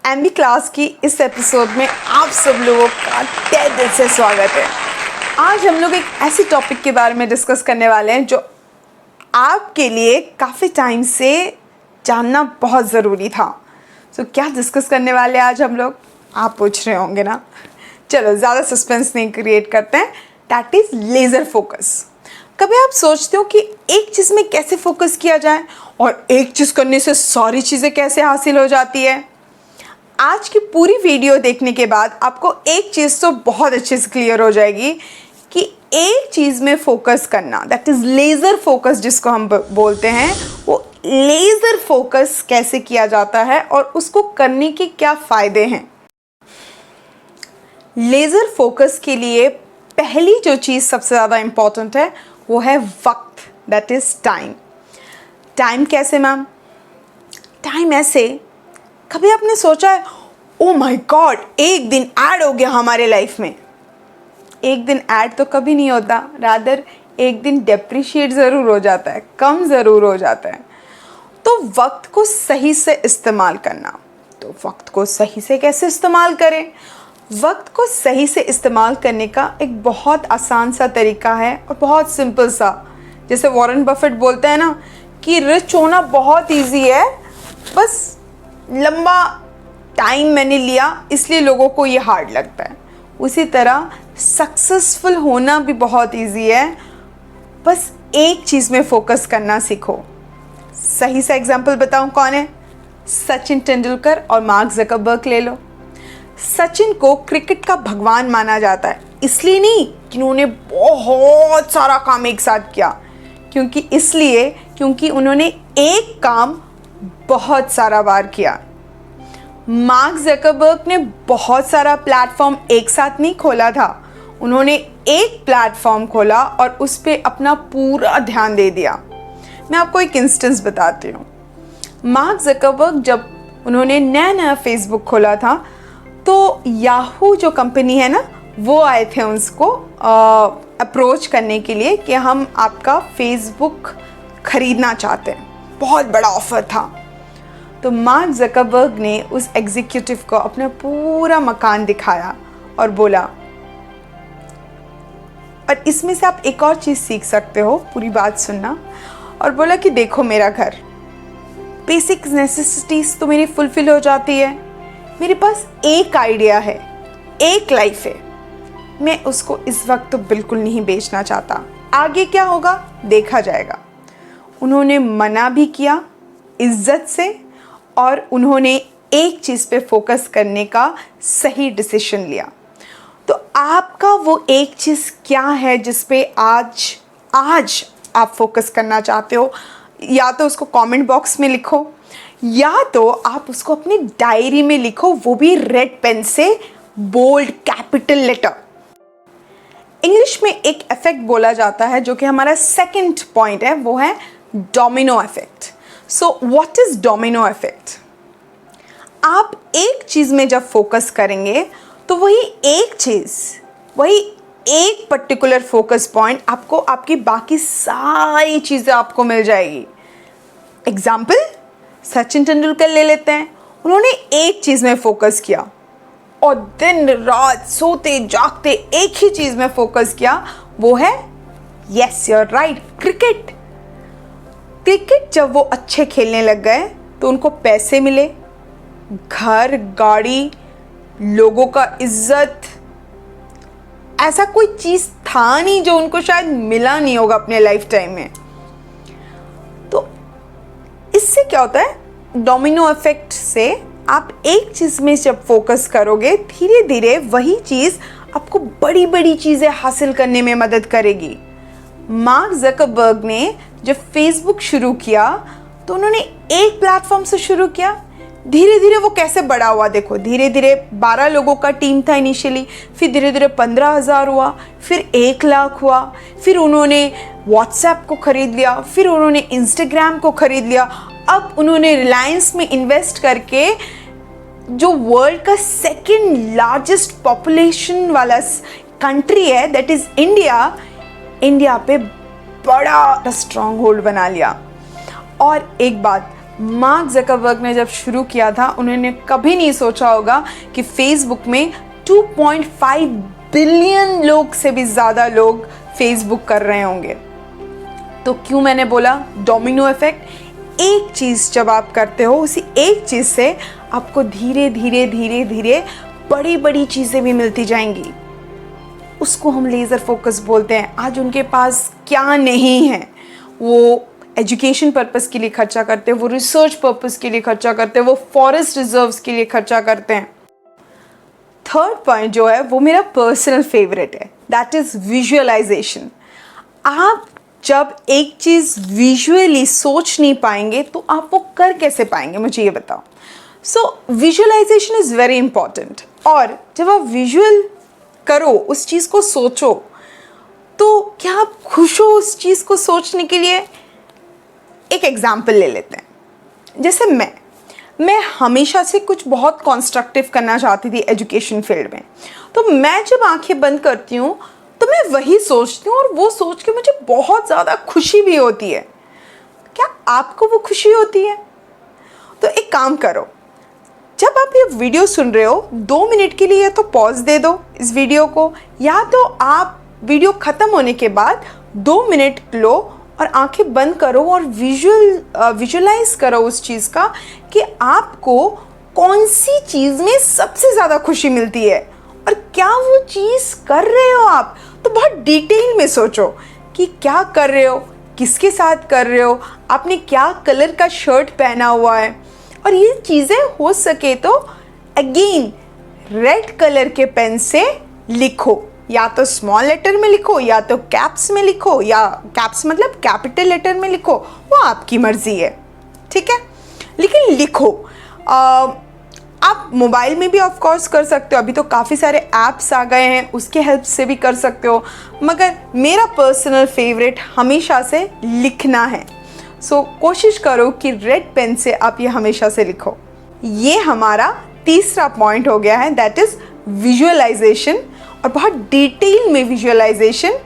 MB class की इस episode में आप सब लोगों का तहे दिल से स्वागत है। आज हम लोग एक ऐसे टॉपिक के बारे में डिस्कस करने वाले हैं जो आपके लिए काफ़ी टाइम से जानना बहुत ज़रूरी था। तो क्या डिस्कस करने वाले हैं आज हम लोग, आप पूछ रहे होंगे ना। चलो ज़्यादा सस्पेंस नहीं क्रिएट करते हैं। That is laser focus. कभी आप सोचते हो कि एक चीज़ में कैसे फोकस किया जाए और एक चीज़ करने से सारी चीज़ें कैसे हासिल हो जाती है। आज की पूरी वीडियो देखने के बाद आपको एक चीज़ तो बहुत अच्छे से क्लियर हो जाएगी कि एक चीज़ में फोकस करना, दैट इज़ लेज़र फोकस जिसको हम बोलते हैं, वो लेज़र फोकस कैसे किया जाता है और उसको करने के क्या फ़ायदे हैं। लेज़र फोकस के लिए पहली जो चीज़ सबसे ज़्यादा इम्पॉर्टेंट है वो है वक्त, दैट इज़ टाइम। टाइम कैसे मैम? टाइम ऐसे, कभी आपने सोचा है ओ माय गॉड एक दिन ऐड हो गया हमारे लाइफ में। एक दिन ऐड तो कभी नहीं होता, रादर एक दिन डेप्रिशिएट ज़रूर हो जाता है, कम ज़रूर हो जाता है। तो वक्त को सही से इस्तेमाल करना, तो वक्त को सही से कैसे इस्तेमाल करें? वक्त को सही से इस्तेमाल करने का एक बहुत आसान सा तरीका है और बहुत सिंपल सा। जैसे वॉरेन बफेट बोलते हैं ना कि रिच होना बहुत इजी है, बस लंबा टाइम मैंने लिया इसलिए लोगों को ये हार्ड लगता है। उसी तरह सक्सेसफुल होना भी बहुत इजी है, बस एक चीज़ में फोकस करना सीखो। सही सा एग्जांपल बताऊं कौन है? सचिन तेंदुलकर और मार्क ज़करबर्ग ले लो। सचिन को क्रिकेट का भगवान माना जाता है, इसलिए नहीं कि उन्होंने बहुत सारा काम एक साथ किया, क्योंकि उन्होंने एक काम बहुत सारा बार किया। मार्क ज़करबर्ग ने बहुत सारा प्लेटफॉर्म एक साथ नहीं खोला था, उन्होंने एक प्लेटफॉर्म खोला और उस पर अपना पूरा ध्यान दे दिया। मैं आपको एक इंस्टेंस बताती हूँ। मार्क ज़करबर्ग जब उन्होंने नया फेसबुक खोला था तो याहू जो कंपनी है ना, वो आए थे उसको अप्रोच करने के लिए कि हम आपका फेसबुक खरीदना चाहते हैं। बहुत बड़ा ऑफ़र था। तो मार्क ज़करबर्ग ने उस एग्जीक्यूटिव को अपना पूरा मकान दिखाया और बोला, और इसमें से आप एक और चीज़ सीख सकते हो, पूरी बात सुनना, और बोला कि देखो मेरा घर, बेसिक नेसेसिटीज़ तो मेरी फुलफिल हो जाती है, मेरे पास एक आइडिया है, एक लाइफ है, मैं उसको इस वक्त तो बिल्कुल नहीं बेचना चाहता, आगे क्या होगा देखा जाएगा। उन्होंने मना भी किया इज्जत से और उन्होंने एक चीज़ पे फोकस करने का सही डिसीजन लिया। तो आपका वो एक चीज़ क्या है जिस पे आज आप फोकस करना चाहते हो? या तो उसको कमेंट बॉक्स में लिखो, या तो आप उसको अपनी डायरी में लिखो, वो भी रेड पेन से, बोल्ड कैपिटल लेटर। इंग्लिश में एक इफेक्ट बोला जाता है जो कि हमारा सेकंड पॉइंट है, वो है domino effect. So what is domino effect? आप एक चीज़ में जब फोकस करेंगे तो वही एक पर्टिकुलर फोकस पॉइंट आपको आपकी बाकी सारी चीज़ें आपको मिल जाएगी। एग्जाम्पल सचिन तेंदुलकर ले लेते हैं। उन्होंने एक चीज़ में फोकस किया और दिन रात सोते जागते एक ही चीज़ में फोकस किया, वो है, yes you are right, cricket. जब वो अच्छे खेलने लग गए तो उनको पैसे मिले, घर, गाड़ी, लोगों का इज्जत, ऐसा कोई चीज़ था नहीं जो उनको शायद मिला नहीं होगा अपने लाइफ टाइम में। तो इससे क्या होता है, डोमिनो इफेक्ट से आप एक चीज़ में जब फोकस करोगे, धीरे धीरे वही चीज़ आपको बड़ी बड़ी चीज़ें हासिल करने में मदद करेगी। मार्क ज़करबर्ग ने जब फेसबुक शुरू किया तो उन्होंने एक प्लेटफॉर्म से शुरू किया, धीरे धीरे वो कैसे बड़ा हुआ देखो। धीरे धीरे 12 लोगों का टीम था इनिशियली, फिर धीरे धीरे 15,000 हुआ, फिर 1 लाख हुआ, फिर उन्होंने व्हाट्सएप को ख़रीद लिया, फिर उन्होंने इंस्टाग्राम को ख़रीद लिया, अब उन्होंने रिलायंस में इन्वेस्ट करके जो वर्ल्ड का सेकंड लार्जेस्ट पॉपुलेशन वाला कंट्री है, दैट इज़ इंडिया पे बड़ा स्ट्रॉन्ग होल्ड बना लिया। और एक बात, मार्क ज़करबर्ग ने जब शुरू किया था, उन्होंने कभी नहीं सोचा होगा कि फेसबुक में 2.5 बिलियन लोग से भी ज़्यादा लोग फेसबुक कर रहे होंगे। तो क्यों मैंने बोला डोमिनो इफेक्ट। एक चीज़ जब आप करते हो, उसी एक चीज़ से आपको धीरे धीरे धीरे धीरे बड़ी बड़ी चीज़ें भी मिलती जाएंगी। उसको हम लेज़र फोकस बोलते हैं। आज उनके पास क्या नहीं है, वो एजुकेशन पर्पस के लिए खर्चा करते हैं, वो रिसर्च पर्पस के लिए खर्चा करते हैं, वो फॉरेस्ट रिजर्व्स के लिए खर्चा करते हैं। थर्ड पॉइंट जो है वो मेरा पर्सनल फेवरेट है, दैट इज़ विजुअलाइजेशन। आप जब एक चीज़ विजुअली सोच नहीं पाएंगे तो आप वो कर कैसे पाएंगे, मुझे ये बताओ। सो विजुअलाइजेशन इज़ वेरी इंपॉर्टेंट। और जब आप विजुअल करो, उस चीज़ को सोचो, तो क्या आप खुश हो उस चीज़ को सोचने के लिए? एक एग्जाम्पल ले लेते हैं। जैसे मैं हमेशा से कुछ बहुत कंस्ट्रक्टिव करना चाहती थी एजुकेशन फील्ड में। तो मैं जब आंखें बंद करती हूँ तो मैं वही सोचती हूँ, और वो सोच के मुझे बहुत ज़्यादा खुशी भी होती है। क्या आपको वो खुशी होती है? तो एक काम करो, जब आप ये वीडियो सुन रहे हो 2 मिनट के लिए तो पॉज दे दो इस वीडियो को, या तो आप वीडियो ख़त्म होने के बाद 2 मिनट लो और आंखें बंद करो और विजुअलाइज करो उस चीज़ का कि आपको कौन सी चीज़ में सबसे ज़्यादा खुशी मिलती है और क्या वो चीज़ कर रहे हो आप। तो बहुत डिटेल में सोचो कि क्या कर रहे हो, किसके साथ कर रहे हो, आपने क्या कलर का शर्ट पहना हुआ है। और ये चीज़ें हो सके तो अगेन रेड कलर के पेन से लिखो, या तो स्मॉल लेटर में लिखो या तो कैप्स में लिखो, या कैप्स मतलब कैपिटल लेटर में लिखो, वो आपकी मर्जी है, ठीक है, लेकिन लिखो। आप मोबाइल में भी ऑफ कोर्स कर सकते हो, अभी तो काफ़ी सारे ऐप्स आ गए हैं, उसके हेल्प से भी कर सकते हो, मगर मेरा पर्सनल फेवरेट हमेशा से लिखना है। सो कोशिश करो कि रेड पेन से आप ये हमेशा से लिखो। ये हमारा तीसरा पॉइंट हो गया है, दैट इज़ विजुअलाइजेशन, और बहुत डिटेल में विजुअलाइजेशन।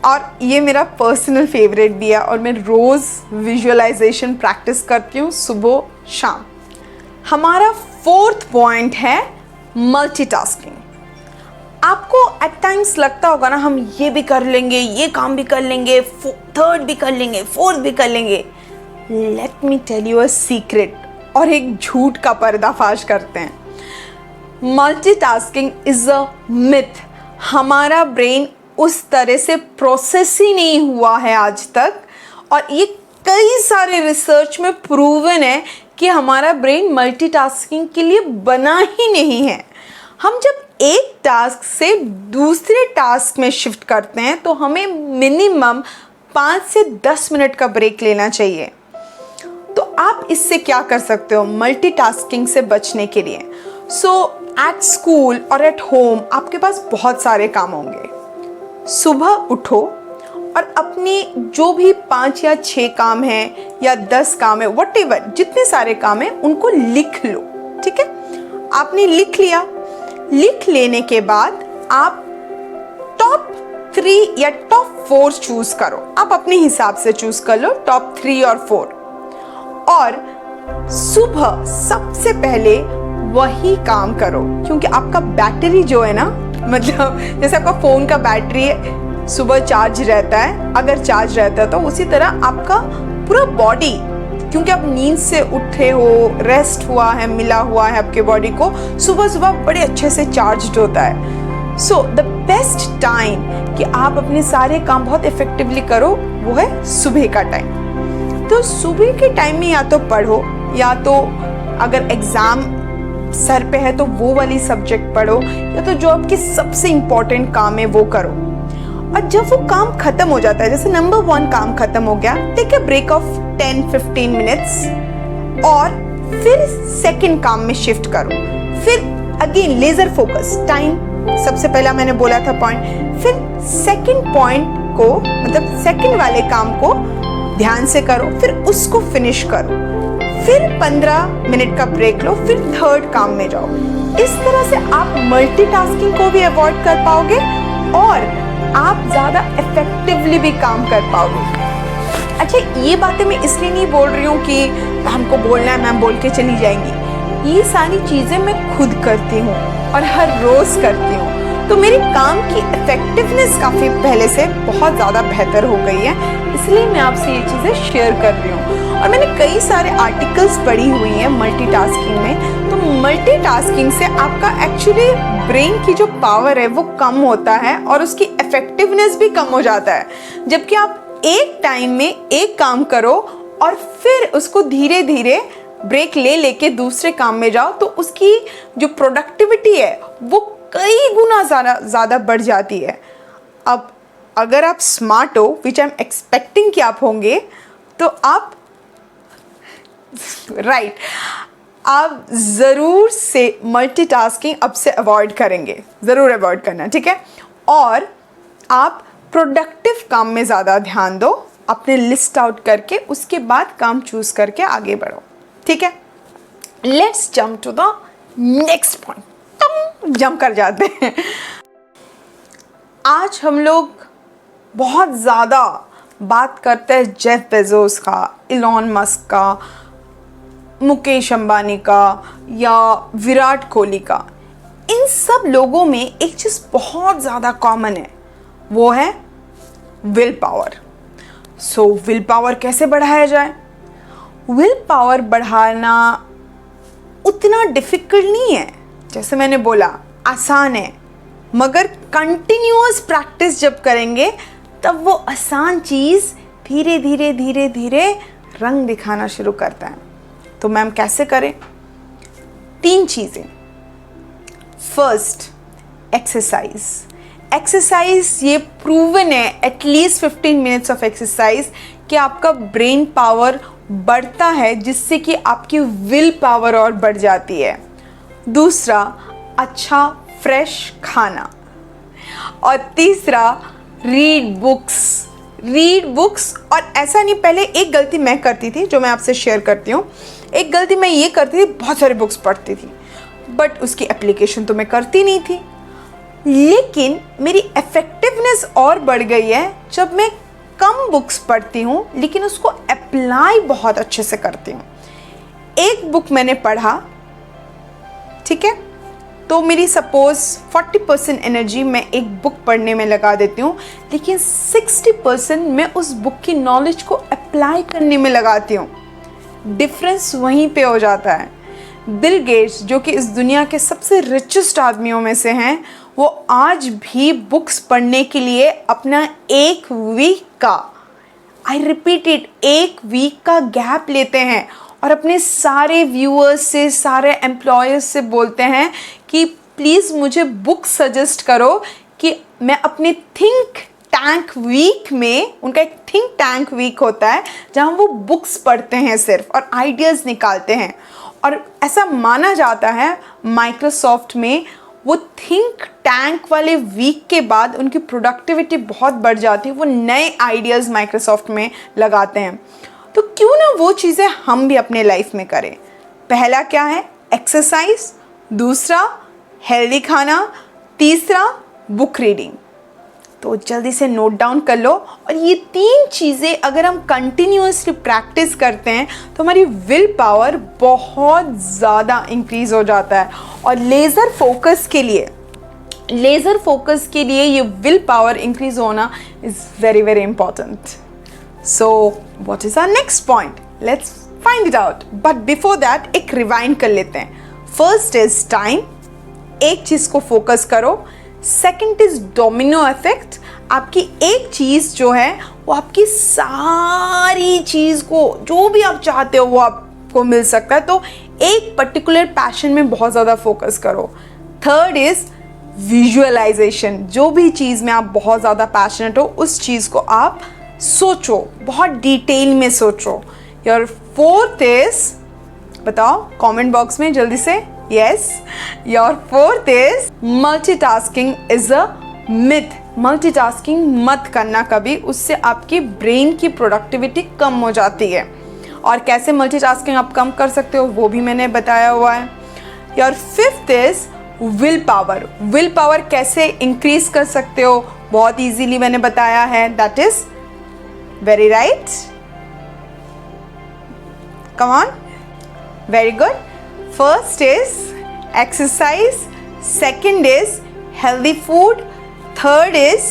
और ये मेरा पर्सनल फेवरेट भी है, और मैं रोज़ विजुअलाइजेशन प्रैक्टिस करती हूँ सुबह शाम। हमारा फोर्थ पॉइंट है मल्टीटास्किंग। आपको एट टाइम्स लगता होगा ना, हम ये भी कर लेंगे, ये काम भी कर लेंगे, थर्ड भी कर लेंगे, फोर्थ भी कर लेंगे। Let me tell you a secret, और एक झूठ का पर्दाफाश करते हैं। Multitasking is a myth. हमारा ब्रेन उस तरह से प्रोसेस ही नहीं हुआ है आज तक, और ये कई सारे रिसर्च में प्रूवन है कि हमारा ब्रेन मल्टीटास्किंग के लिए बना ही नहीं है। हम जब एक टास्क से दूसरे टास्क में शिफ्ट करते हैं तो हमें मिनिमम 5 से 10 मिनट का ब्रेक लेना चाहिए। तो आप इससे क्या कर सकते हो मल्टीटास्किंग से बचने के लिए? एट स्कूल और एट होम आपके पास बहुत सारे काम होंगे। सुबह उठो और अपने जो भी 5 या 6 काम हैं या 10 काम है, व्हाटएवर जितने सारे काम हैं उनको लिख लो, ठीक है। आपने लिख लिया, लिख लेने के बाद आप टॉप 3 या टॉप 4 चूज करो। आप अपने हिसाब से चूज कर लो टॉप 3 और 4, और सुबह सबसे पहले वही काम करो, क्योंकि आपका बैटरी जो है ना, मतलब जैसे आपका फ़ोन का बैटरी है सुबह चार्ज रहता है, अगर चार्ज रहता है तो उसी तरह आपका पूरा बॉडी, क्योंकि आप नींद से उठे हो, रेस्ट हुआ है, मिला हुआ है आपके बॉडी को, सुबह सुबह बड़े अच्छे से चार्ज्ड होता है। सो द बेस्ट टाइम कि आप अपने सारे काम बहुत इफेक्टिवली करो वो है सुबह का टाइम। तो सुबह के टाइम में या तो पढ़ो, या तो अगर एग्ज़ाम सर पे है तो वो वाली सब्जेक्ट पढ़ो, या तो जो आपके सबसे इम्पोर्टेंट काम है वो करो। और जब वो काम खत्म हो जाता है, जैसे नंबर 1 काम खत्म हो गया, take a break of 10-15 minutes और फिर सेकंड काम में शिफ्ट करो। फिर अगेन लेजर फोकस टाइम, सबसे पहला मैंने बोला था पॉइंट, फिर सेकंड पॉइंट को मतलब सेकंड वाले काम को ध्यान से करो, फिर उसको फिनिश करो, फिर 15 मिनट का ब्रेक लो, फिर थर्ड काम में जाओ। इस तरह से आप मल्टीटास्किंग को भी अवॉइड कर पाओगे और आप ज़्यादा इफेक्टिवली भी काम कर पाओगे। अच्छा, ये बातें मैं इसलिए नहीं बोल रही हूँ कि हमको बोलना है मैम बोल के चली जाएंगी, ये सारी चीज़ें मैं खुद करती हूँ और हर रोज़ करती हूँ, तो मेरे काम की इफ़ेक्टिवनेस काफ़ी पहले से बहुत ज़्यादा बेहतर हो गई है, इसलिए मैं आपसे ये चीज़ें शेयर कर रही हूँ। और मैंने कई सारे आर्टिकल्स पढ़ी हुई हैं मल्टीटास्किंग में, तो मल्टीटास्किंग से आपका एक्चुअली ब्रेन की जो पावर है वो कम होता है और उसकी इफ़ेक्टिवनेस भी कम हो जाता है। जबकि आप एक टाइम में एक काम करो और फिर उसको धीरे धीरे ब्रेक ले लेके दूसरे काम में जाओ, तो उसकी जो प्रोडक्टिविटी है वो कई गुना ज़्यादा बढ़ जाती है। अब अगर आप स्मार्ट हो, विच आई एम एक्सपेक्टिंग कि आप होंगे, तो आप राइट आप ज़रूर से मल्टीटास्किंग अब से अवॉइड करेंगे, ज़रूर अवॉइड करना, ठीक है। और आप प्रोडक्टिव काम में ज़्यादा ध्यान दो, अपने लिस्ट आउट करके उसके बाद काम चूज़ करके आगे बढ़ो, ठीक है। Let's jump to the next point, jump कर जाते हैं। आज हम लोग बहुत ज़्यादा बात करते हैं जेफ बेजोस का, इलॉन मस्क का, मुकेश अंबानी का या विराट कोहली का। इन सब लोगों में एक चीज़ बहुत ज़्यादा कॉमन है, वो है will power. So will power कैसे बढ़ाया जाए? विल पावर बढ़ाना उतना डिफ़िकल्ट नहीं है, जैसे मैंने बोला आसान है, मगर कंटिन्यूअस प्रैक्टिस जब करेंगे तब वो आसान चीज़ धीरे धीरे धीरे धीरे रंग दिखाना शुरू करता है। तो मैम कैसे करें? 3 चीज़ें। First, exercise. एक्सरसाइज ये प्रूवन है, एटलीस्ट 15 मिनट्स ऑफ एक्सरसाइज, कि आपका ब्रेन पावर बढ़ता है, जिससे कि आपकी विल पावर और बढ़ जाती है। दूसरा, अच्छा फ्रेश खाना। और तीसरा, रीड बुक्स। और ऐसा नहीं, पहले एक गलती मैं करती थी जो मैं आपसे शेयर करती हूँ। एक गलती मैं ये करती थी, बहुत सारे बुक्स पढ़ती थी, बट उसकी एप्लीकेशन तो मैं करती नहीं थी। लेकिन मेरी इफ़ेक्टिवनेस और बढ़ गई है जब मैं कम बुक्स पढ़ती हूँ लेकिन उसको अप्लाई बहुत अच्छे से करती हूँ। एक बुक मैंने पढ़ा, ठीक है, तो मेरी सपोज़ 40% एनर्जी मैं एक बुक पढ़ने में लगा देती हूँ, लेकिन 60% मैं उस बुक की नॉलेज को अप्लाई करने में लगाती हूँ। डिफरेंस वहीं पे हो जाता है। बिल गेट्स, जो कि इस दुनिया के सबसे रिचेस्ट आदमियों में से हैं, वो आज भी बुक्स पढ़ने के लिए अपना 1 वीक का, आई रिपीट इट, 1 वीक का गैप लेते हैं और अपने सारे व्यूअर्स से, सारे एम्प्लॉयर्स से बोलते हैं कि प्लीज़ मुझे बुक सजेस्ट करो कि मैं अपने थिंक टैंक वीक में, उनका एक थिंक टैंक वीक होता है जहाँ वो बुक्स पढ़ते हैं सिर्फ और आइडियाज़ निकालते हैं। और ऐसा माना जाता है माइक्रोसॉफ्ट में वो थिंक टैंक वाले वीक के बाद उनकी प्रोडक्टिविटी बहुत बढ़ जाती है, वो नए आइडियाज़ माइक्रोसॉफ्ट में लगाते हैं। तो क्यों ना वो चीज़ें हम भी अपने लाइफ में करें। पहला क्या है? एक्सरसाइज। दूसरा, हेल्दी खाना। तीसरा, बुक रीडिंग। तो जल्दी से नोट डाउन कर लो। और ये 3 चीज़ें अगर हम कंटिन्यूअसली प्रैक्टिस करते हैं तो हमारी विल पावर बहुत ज़्यादा इंक्रीज हो जाता है। और लेज़र फोकस के लिए ये विल पावर इंक्रीज होना is very very important. So what is our next point? Let's find it out. But before that एक रिवाइंड कर लेते हैं। फर्स्ट इज टाइम, एक चीज़ को फोकस करो। सेकेंड इज डोमिनो इफेक्ट, आपकी एक चीज़ जो है वो आपकी सारी चीज़ को, जो भी आप चाहते हो वो आपको मिल सकता है। तो एक पर्टिकुलर पैशन में बहुत ज़्यादा फोकस करो। थर्ड इज विजुअलाइजेशन, जो भी चीज़ में आप बहुत ज़्यादा पैशनेट हो उस चीज़ को आप सोचो, बहुत डिटेल में सोचो। योर फोर्थ इज, बताओ कमेंट बॉक्स में जल्दी से। Yes, your fourth is multitasking is a myth. Multitasking मत करना कभी, उससे आपकी ब्रेन की प्रोडक्टिविटी कम हो जाती है। और कैसे मल्टीटास्किंग आप कम कर सकते हो वो भी मैंने बताया हुआ है। Your fifth is will power. Will power कैसे इंक्रीज कर सकते हो, बहुत इजीली मैंने बताया है। That is very right, Come on. Very good. First is exercise, second is healthy food, third is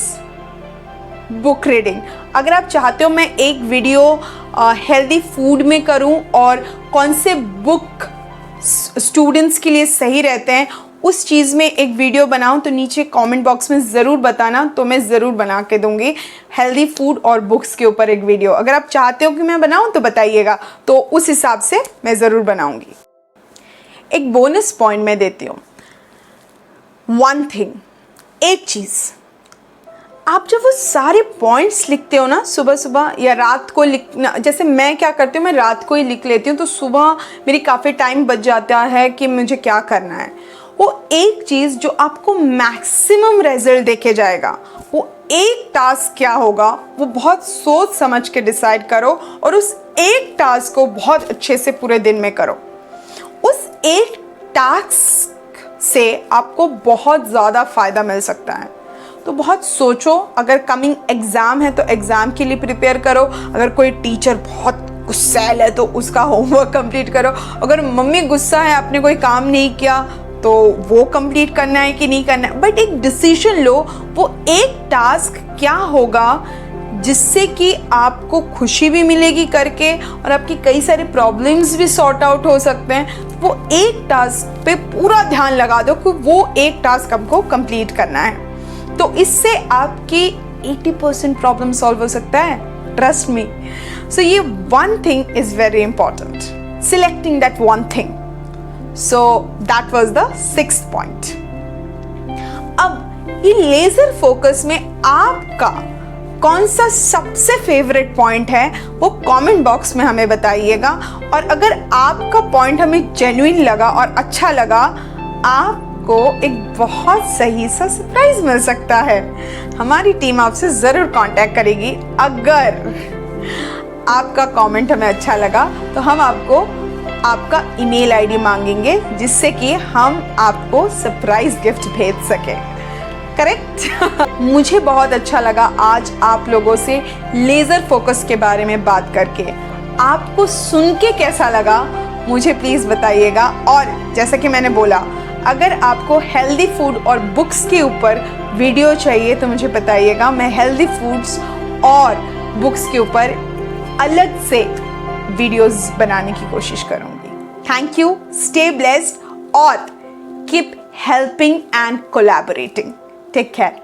book reading. अगर आप चाहते हो मैं एक वीडियो हेल्दी फूड में करूं और कौन से बुक स्टूडेंट्स के लिए सही रहते हैं उस चीज़ में एक वीडियो बनाऊं तो नीचे कमेंट बॉक्स में ज़रूर बताना, तो मैं ज़रूर बना के दूंगी हेल्दी फूड और बुक्स के ऊपर एक वीडियो। अगर आप चाहते हो कि मैं बनाऊं तो बताइएगा, तो उस हिसाब से मैं ज़रूर बनाऊंगी। एक बोनस पॉइंट मैं देती हूँ। वन थिंग, एक चीज़, आप जब वो सारे पॉइंट्स लिखते हो ना सुबह सुबह या रात को लिखना, जैसे मैं क्या करती हूँ, मैं रात को ही लिख लेती हूँ, तो सुबह मेरी काफ़ी टाइम बच जाता है कि मुझे क्या करना है। वो एक चीज़ जो आपको मैक्सिमम रिजल्ट देके जाएगा, वो एक टास्क क्या होगा, वो बहुत सोच समझ के डिसाइड करो और उस एक टास्क को बहुत अच्छे से पूरे दिन में करो। उस एक टास्क से आपको बहुत ज़्यादा फ़ायदा मिल सकता है। तो बहुत सोचो, अगर कमिंग एग्ज़ाम है तो एग्ज़ाम के लिए प्रिपेयर करो, अगर कोई टीचर बहुत गुस्सैल है तो उसका होमवर्क कंप्लीट करो, अगर मम्मी गुस्सा है आपने कोई काम नहीं किया तो वो कंप्लीट करना है कि नहीं करना है, बट एक डिसीजन लो, वो एक टास्क क्या होगा जिससे कि आपको खुशी भी मिलेगी करके और आपकी कई सारे प्रॉब्लम्स भी सॉर्ट आउट हो सकते हैं। वो एक टास्क पे पूरा ध्यान लगा दो कि वो एक टास्क हमको कंप्लीट करना है, तो इससे आपकी 80% प्रॉब्लम सॉल्व हो सकता है, ट्रस्ट मी। सो ये one thing is very important, selecting that one thing. So that was the 6th point. अब ये लेजर फोकस में आपका कौन सा सबसे फेवरेट पॉइंट है वो कमेंट बॉक्स में हमें बताइएगा, और अगर आपका पॉइंट हमें जेन्युइन लगा और अच्छा लगा, आपको एक बहुत सही सा सरप्राइज मिल सकता है। हमारी टीम आपसे ज़रूर कांटेक्ट करेगी। अगर आपका कमेंट हमें अच्छा लगा तो हम आपको आपका ईमेल आईडी मांगेंगे जिससे कि हम आपको सरप्राइज गिफ्ट भेज सकें। करेक्ट? मुझे बहुत अच्छा लगा आज आप लोगों से लेज़र फोकस के बारे में बात करके। आपको सुन के कैसा लगा मुझे प्लीज़ बताइएगा। और जैसा कि मैंने बोला, अगर आपको हेल्दी फूड और बुक्स के ऊपर वीडियो चाहिए तो मुझे बताइएगा, मैं हेल्दी फूड्स और बुक्स के ऊपर अलग से वीडियोस बनाने की कोशिश करूंगी। थैंक यू, स्टे ब्लेस्ड और keep helping and collaborating. Take care.